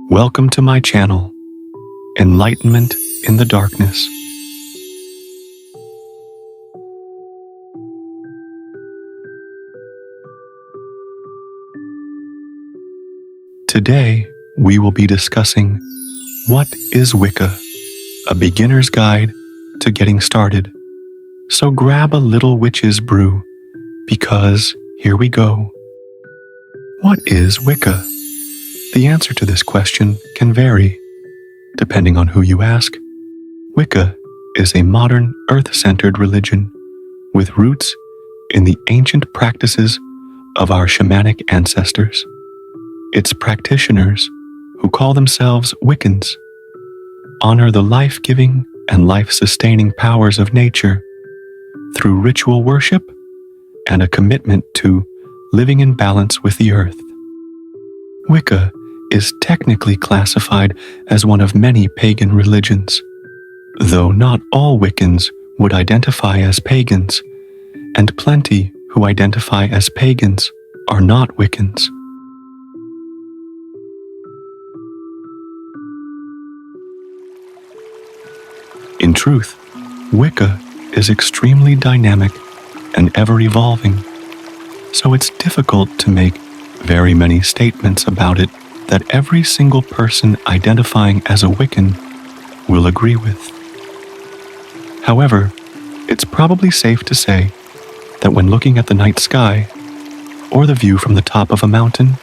Welcome to my channel, Enlightenment in the Darkness. Today, we will be discussing what is Wicca, a beginner's guide to getting started. So grab a little witch's brew, because here we go. What is Wicca? The answer to this question can vary, depending on who you ask. Wicca is a modern, earth-centered religion with roots in the ancient practices of our shamanic ancestors. Its practitioners, who call themselves Wiccans, honor the life-giving and life-sustaining powers of nature through ritual worship and a commitment to living in balance with the earth. Wicca is technically classified as one of many pagan religions, though not all Wiccans would identify as pagans, and plenty who identify as pagans are not Wiccans. In truth, Wicca is extremely dynamic and ever-evolving, so it's difficult to make very many statements about it that every single person identifying as a Wiccan will agree with. However, it's probably safe to say that when looking at the night sky, or the view from the top of a mountain,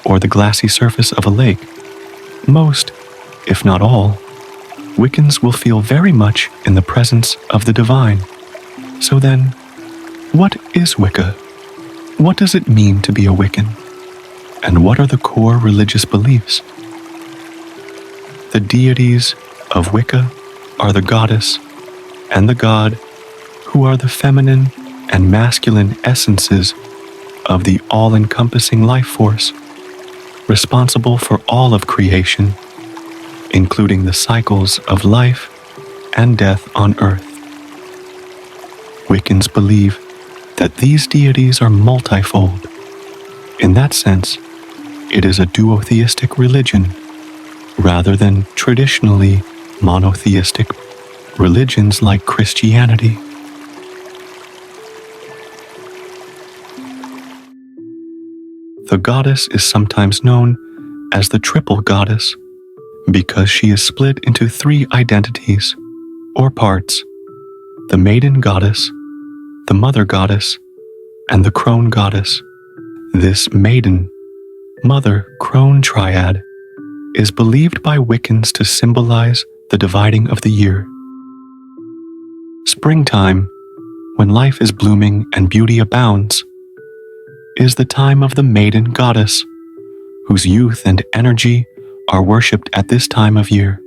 or the glassy surface of a lake, most, if not all, Wiccans will feel very much in the presence of the divine. So then, what is Wicca? What does it mean to be a Wiccan? And what are the core religious beliefs? The deities of Wicca are the goddess and the god, who are the feminine and masculine essences of the all-encompassing life force, responsible for all of creation, including the cycles of life and death on earth. Wiccans believe that these deities are multifold. In that sense, it is a duotheistic religion, rather than traditionally monotheistic religions like Christianity. The goddess is sometimes known as the triple goddess because she is split into three identities, or parts: the maiden goddess, the mother goddess, and the crone goddess. This maiden, mother, crone triad is believed by Wiccans to symbolize the dividing of the year. Springtime, when life is blooming and beauty abounds, is the time of the maiden goddess, whose youth and energy are worshipped at this time of year.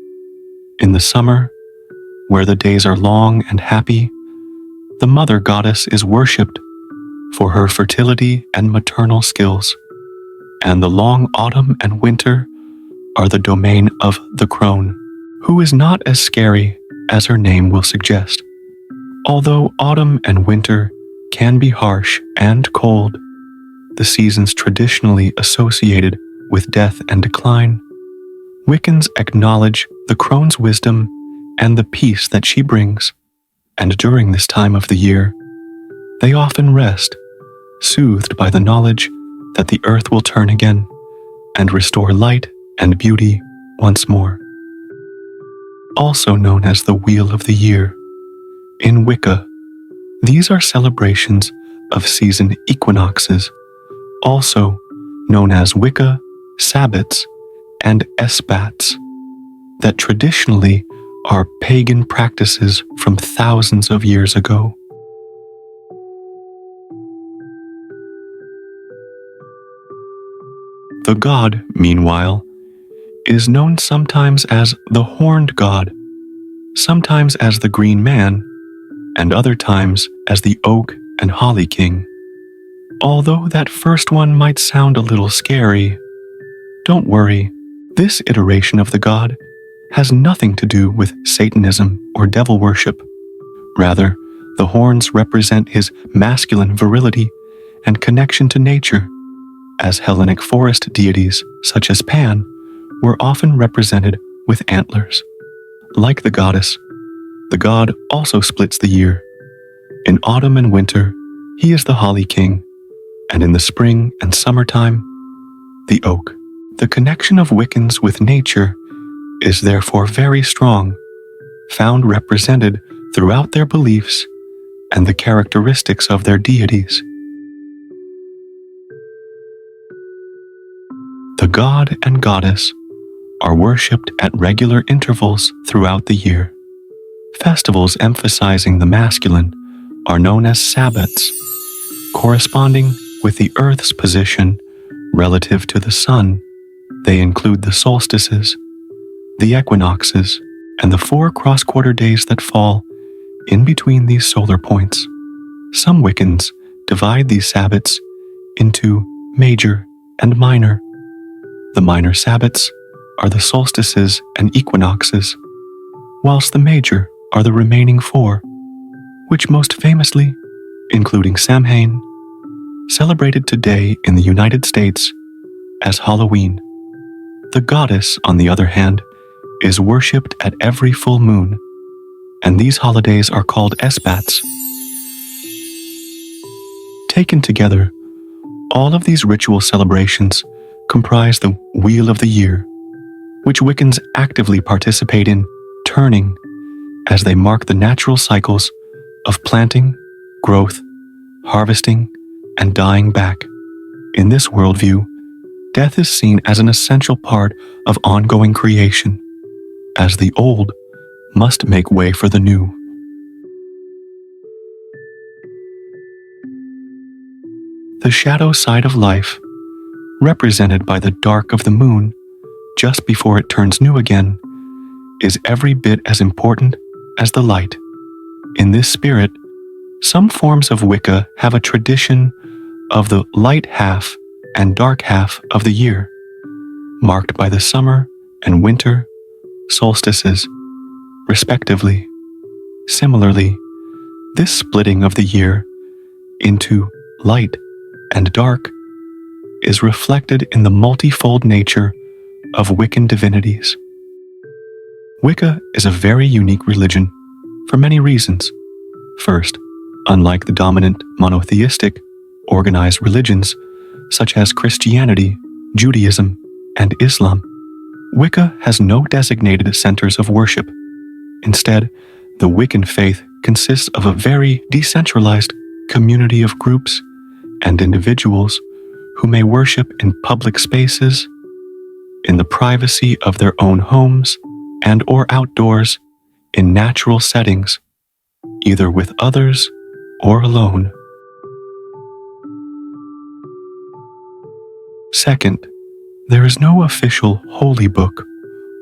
In the summer, where the days are long and happy, the mother goddess is worshipped for her fertility and maternal skills, and the long autumn and winter are the domain of the crone, who is not as scary as her name will suggest. Although autumn and winter can be harsh and cold, the seasons traditionally associated with death and decline, Wiccans acknowledge the crone's wisdom and the peace that she brings, and during this time of the year, they often rest, soothed by the knowledge that the earth will turn again and restore light and beauty once more. Also known as the Wheel of the Year, in Wicca, these are celebrations of season equinoxes, also known as Wicca Sabbats and Sabbats, that traditionally are pagan practices from thousands of years ago. The god, meanwhile, is known sometimes as the Horned God, sometimes as the Green Man, and other times as the Oak and Holly King. Although that first one might sound a little scary, don't worry, this iteration of the god has nothing to do with Satanism or devil worship. Rather, the horns represent his masculine virility and connection to nature, as Hellenic forest deities such as Pan were often represented with antlers. Like the goddess, the god also splits the year. In autumn and winter, he is the holly king, and in the spring and summertime, the oak. The connection of Wiccans with nature is therefore very strong, found represented throughout their beliefs and the characteristics of their deities. The god and goddess are worshipped at regular intervals throughout the year. Festivals emphasizing the masculine are known as Sabbats, corresponding with the Earth's position relative to the sun. They include the solstices, the equinoxes, and the 4 cross-quarter days that fall in between these solar points. Some Wiccans divide these Sabbats into major and minor. The minor Sabbats are the solstices and equinoxes, whilst the major are the remaining 4, which most famously, including Samhain, celebrated today in the United States as Halloween. The goddess, on the other hand, is worshipped at every full moon, and these holidays are called Sabbats. Taken together, all of these ritual celebrations comprise the Wheel of the Year, which Wiccans actively participate in turning as they mark the natural cycles of planting, growth, harvesting, and dying back. In this worldview, death is seen as an essential part of ongoing creation, as the old must make way for the new. The shadow side of life, represented by the dark of the moon just before it turns new again, is every bit as important as the light. In this spirit, some forms of Wicca have a tradition of the light half and dark half of the year, marked by the summer and winter solstices, respectively. Similarly, this splitting of the year into light and dark is reflected in the multifold nature of Wiccan divinities. Wicca is a very unique religion for many reasons. First, unlike the dominant monotheistic, organized religions such as Christianity, Judaism, and Islam, Wicca has no designated centers of worship. Instead, the Wiccan faith consists of a very decentralized community of groups and individuals who may worship in public spaces, in the privacy of their own homes, and or outdoors in natural settings, either with others or alone. Second, there is no official holy book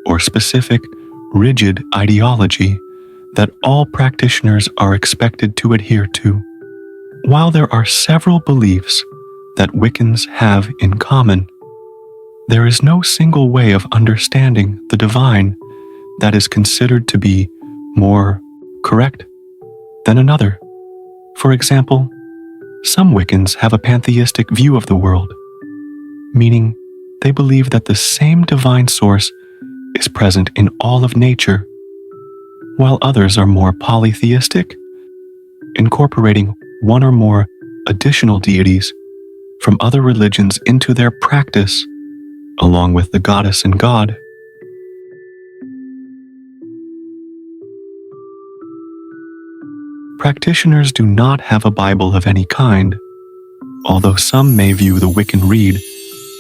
or specific rigid ideology that all practitioners are expected to adhere to. While there are several beliefs that Wiccans have in common, there is no single way of understanding the divine that is considered to be more correct than another. For example, some Wiccans have a pantheistic view of the world, meaning they believe that the same divine source is present in all of nature, while others are more polytheistic, incorporating one or more additional deities from other religions into their practice, along with the goddess and god. Practitioners do not have a Bible of any kind, although some may view the Wiccan Rede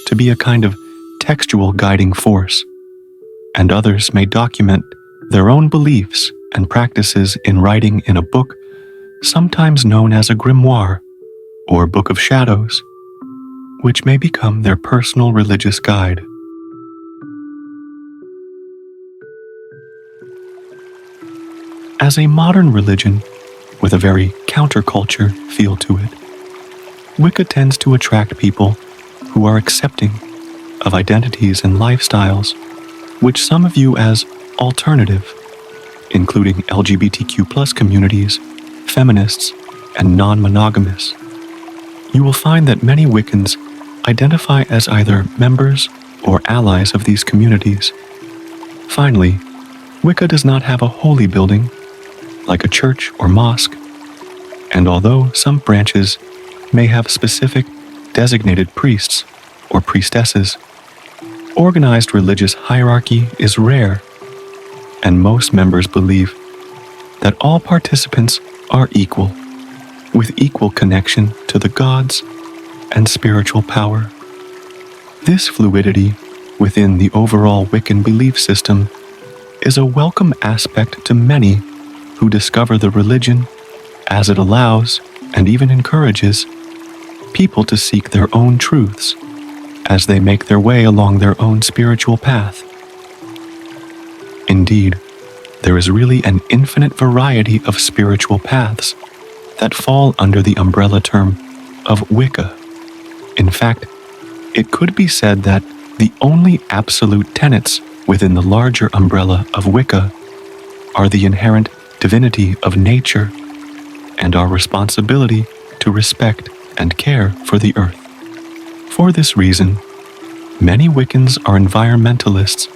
to be a kind of textual guiding force, and others may document their own beliefs and practices in writing in a book sometimes known as a grimoire or book of shadows, which may become their personal religious guide. As a modern religion with a very counterculture feel to it, Wicca tends to attract people who are accepting of identities and lifestyles which some view as alternative, including LGBTQ+ communities, feminists, and non-monogamous. You will find that many Wiccans identify as either members or allies of these communities. Finally, Wicca does not have a holy building, like a church or mosque, and although some branches may have specific designated priests or priestesses, organized religious hierarchy is rare, and most members believe that all participants are equal, with equal connection to the gods and spiritual power. This fluidity within the overall Wiccan belief system is a welcome aspect to many who discover the religion, as it allows and even encourages people to seek their own truths as they make their way along their own spiritual path. Indeed, there is really an infinite variety of spiritual paths that fall under the umbrella term of Wicca. In fact, it could be said that the only absolute tenets within the larger umbrella of Wicca are the inherent divinity of nature and our responsibility to respect and care for the earth. For this reason, many Wiccans are environmentalists,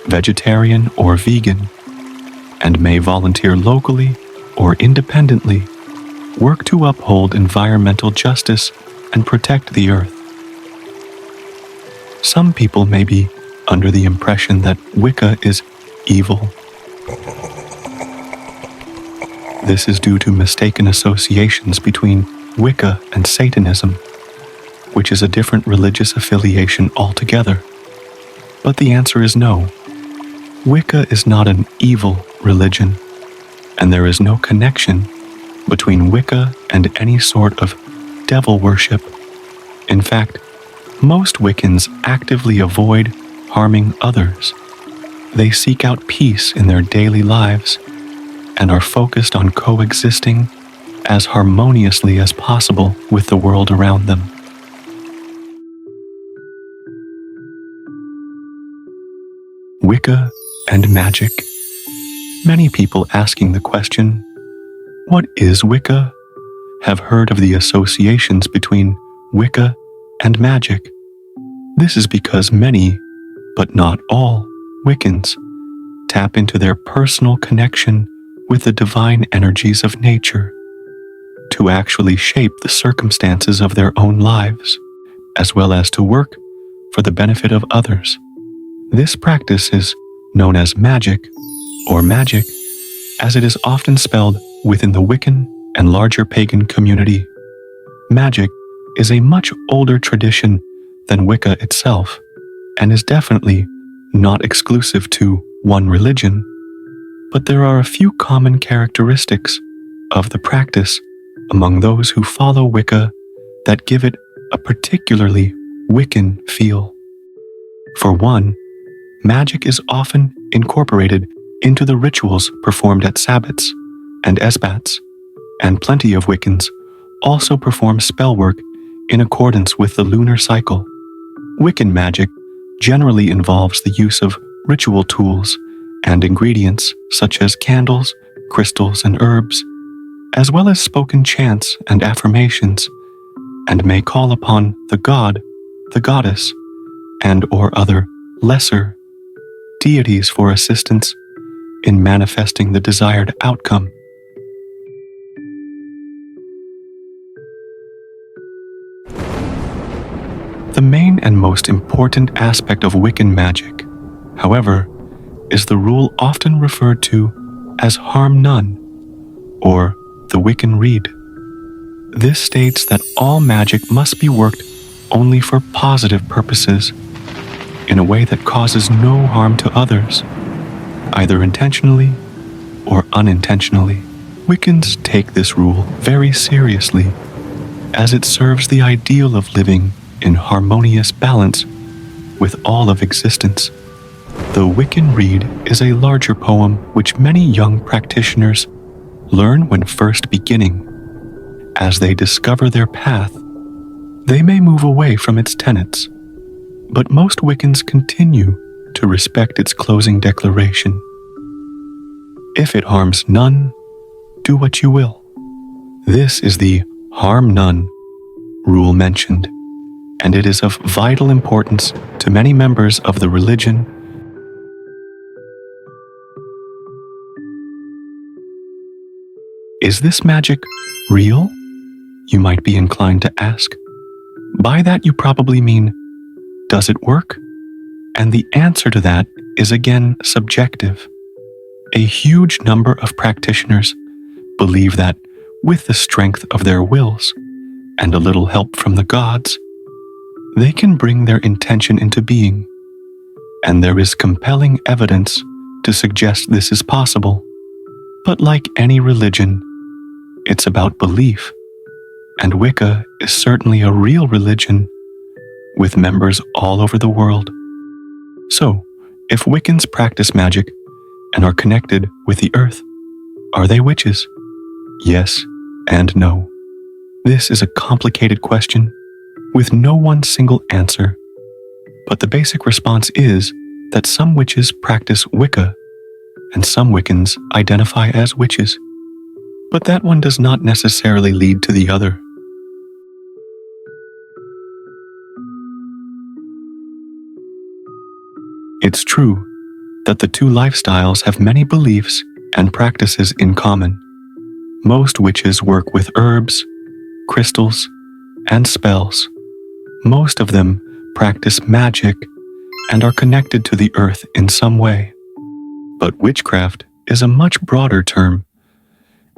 vegetarian or vegan, and may volunteer locally or independently, work to uphold environmental justice and protect the earth. Some people may be under the impression that Wicca is evil. This is due to mistaken associations between Wicca and Satanism, which is a different religious affiliation altogether. But the answer is no. Wicca is not an evil religion, and there is no connection between Wicca and any sort of devil worship. In fact, most Wiccans actively avoid harming others. They seek out peace in their daily lives and are focused on coexisting as harmoniously as possible with the world around them. Wicca and magic. Many people asking the question, "What is Wicca?" have heard of the associations between Wicca and magic. This is because many, but not all, Wiccans tap into their personal connection with the divine energies of nature to actually shape the circumstances of their own lives, as well as to work for the benefit of others. This practice is known as magic, or magic, as it is often spelled within the Wiccan and larger pagan community. Magic is a much older tradition than Wicca itself, and is definitely not exclusive to one religion, but there are a few common characteristics of the practice among those who follow Wicca that give it a particularly Wiccan feel. For one, magic is often incorporated into the rituals performed at Sabbats and Esbats, and plenty of Wiccans also perform spell work in accordance with the lunar cycle. Wiccan magic generally involves the use of ritual tools and ingredients such as candles, crystals, and herbs, as well as spoken chants and affirmations, and may call upon the god, the goddess, and or other lesser deities for assistance in manifesting the desired outcome. The main and most important aspect of Wiccan magic, however, is the rule often referred to as harm none, or the Wiccan Rede. This states that all magic must be worked only for positive purposes, in a way that causes no harm to others, either intentionally or unintentionally. Wiccans take this rule very seriously, as it serves the ideal of living in harmonious balance with all of existence. The Wiccan Rede is a larger poem which many young practitioners learn when first beginning. As they discover their path, they may move away from its tenets, but most Wiccans continue to respect its closing declaration. If it harms none, do what you will. This is the harm none rule mentioned, and it is of vital importance to many members of the religion. Is this magic real? You might be inclined to ask. By that you probably mean, does it work? And the answer to that is again subjective. A huge number of practitioners believe that with the strength of their wills and a little help from the gods, they can bring their intention into being, and there is compelling evidence to suggest this is possible. But like any religion, it's about belief, and Wicca is certainly a real religion with members all over the world. So, if Wiccans practice magic and are connected with the earth, are they witches? Yes and no. This is a complicated question with no one single answer, but the basic response is that some witches practice Wicca and some Wiccans identify as witches, but that one does not necessarily lead to the other. It's true that the two lifestyles have many beliefs and practices in common. Most witches work with herbs, crystals, and spells. Most of them practice magic and are connected to the earth in some way. But witchcraft is a much broader term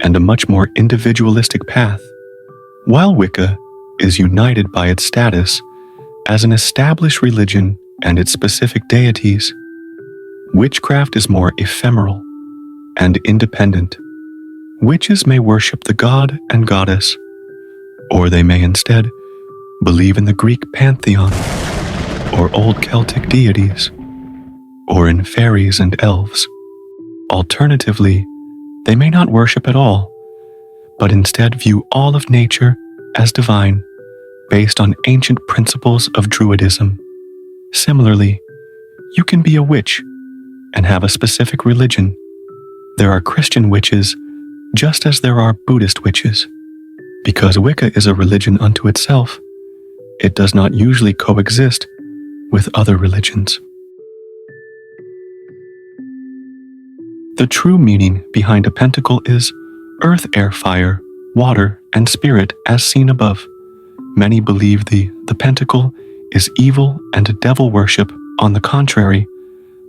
and a much more individualistic path. While Wicca is united by its status as an established religion and its specific deities, witchcraft is more ephemeral and independent. Witches may worship the god and goddess, or they may instead believe in the Greek pantheon, or old Celtic deities, or in fairies and elves. Alternatively, they may not worship at all, but instead view all of nature as divine, based on ancient principles of Druidism. Similarly, you can be a witch and have a specific religion. There are Christian witches just as there are Buddhist witches. Because Wicca is a religion unto itself, it does not usually coexist with other religions. The true meaning behind a pentacle is earth, air, fire, water, and spirit as seen above. Many believe the pentacle is evil and devil worship. On the contrary,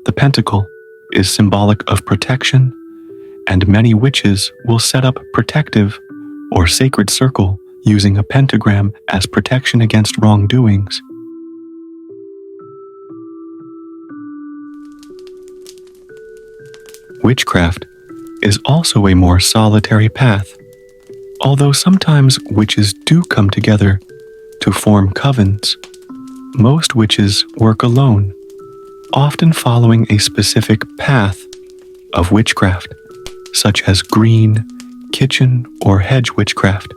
the pentacle is symbolic of protection, and many witches will set up protective or sacred circle using a pentagram as protection against wrongdoings. Witchcraft is also a more solitary path. Although sometimes witches do come together to form covens, most witches work alone, often following a specific path of witchcraft, such as green, kitchen, or hedge witchcraft.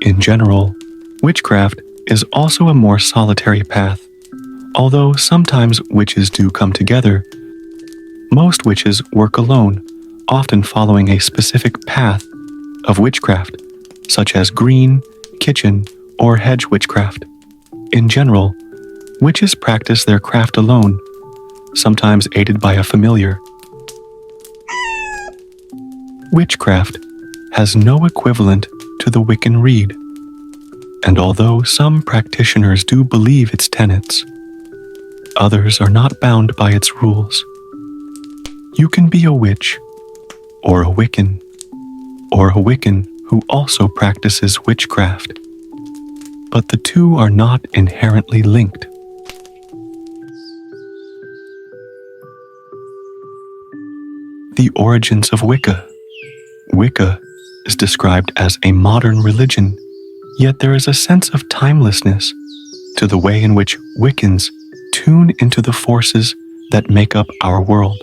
In general, witchcraft is also a more solitary path. Although sometimes witches do come together, most witches work alone, often following a specific path of witchcraft, such as green, kitchen, or hedge witchcraft. In general, witches practice their craft alone, sometimes aided by a familiar. Witchcraft has no equivalent to the Wiccan Rede, and although some practitioners do believe its tenets, others are not bound by its rules. You can be a witch, or a Wiccan who also practices witchcraft, but the two are not inherently linked. The origins of Wicca. Wicca is described as a modern religion, yet there is a sense of timelessness to the way in which Wiccans tune into the forces that make up our world.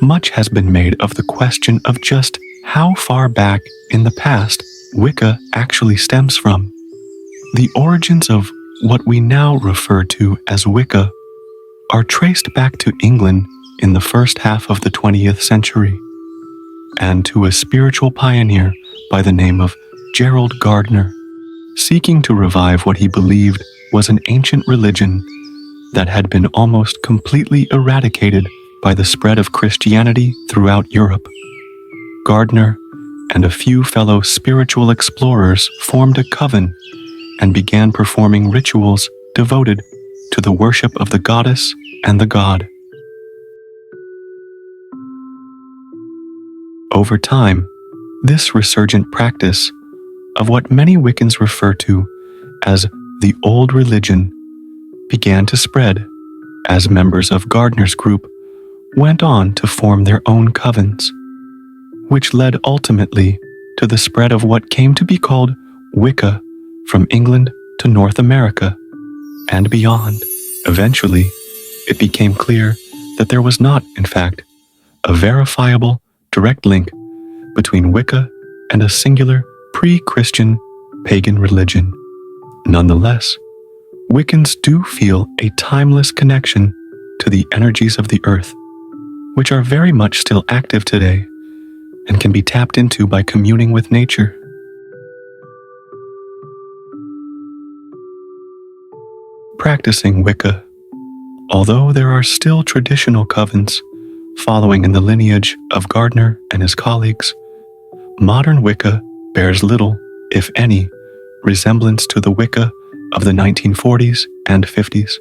Much has been made of the question of just how far back in the past Wicca actually stems from. The origins of what we now refer to as Wicca are traced back to England in the first half of the 20th century, and to a spiritual pioneer by the name of Gerald Gardner, seeking to revive what he believed was an ancient religion that had been almost completely eradicated by the spread of Christianity throughout Europe. Gardner and a few fellow spiritual explorers formed a coven and began performing rituals devoted to the worship of the goddess and the god. Over time, this resurgent practice of what many Wiccans refer to as the old religion began to spread as members of Gardner's group went on to form their own covens, which led ultimately to the spread of what came to be called Wicca from England to North America and beyond. Eventually, it became clear that there was not, in fact, a verifiable direct link between Wicca and a singular pre-Christian pagan religion. Nonetheless, Wiccans do feel a timeless connection to the energies of the earth, which are very much still active today and can be tapped into by communing with nature. Practicing Wicca. Although there are still traditional covens following in the lineage of Gardner and his colleagues, modern Wicca bears little, if any, resemblance to the Wicca of the 1940s and 50s.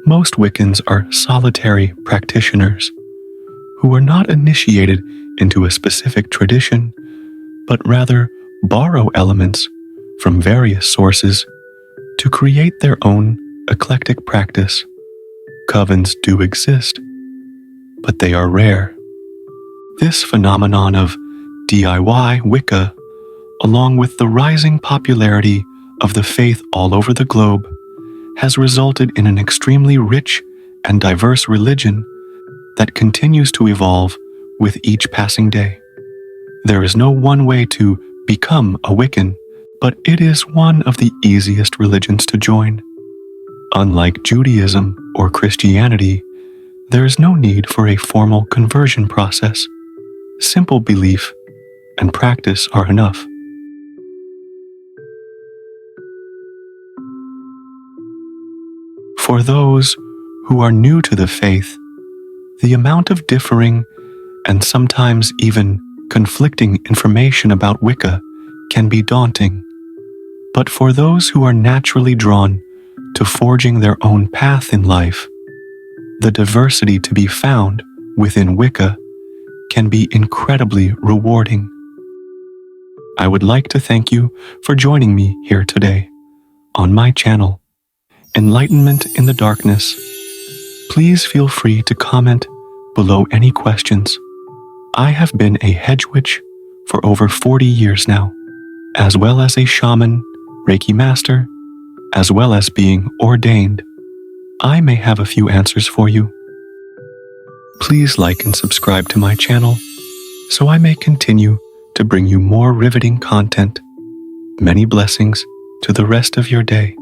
Most Wiccans are solitary practitioners who are not initiated into a specific tradition, but rather borrow elements from various sources to create their own eclectic practice. Covens do exist, but they are rare. This phenomenon of DIY Wicca, along with the rising popularity of the faith all over the globe, has resulted in an extremely rich and diverse religion that continues to evolve with each passing day. There is no one way to become a Wiccan, but it is one of the easiest religions to join. Unlike Judaism or Christianity, there is no need for a formal conversion process. Simple belief and practice are enough. For those who are new to the faith, the amount of differing and sometimes even conflicting information about Wicca can be daunting. But for those who are naturally drawn to forging their own path in life, the diversity to be found within Wicca can be incredibly rewarding. I would like to thank you for joining me here today on my channel, Enlightenment in the Darkness. Please feel free to comment below any questions. I have been a hedge witch for over 40 years now, as well as a shaman, Reiki master, as well as being ordained. I may have a few answers for you. Please like and subscribe to my channel so I may continue to bring you more riveting content. Many blessings to the rest of your day.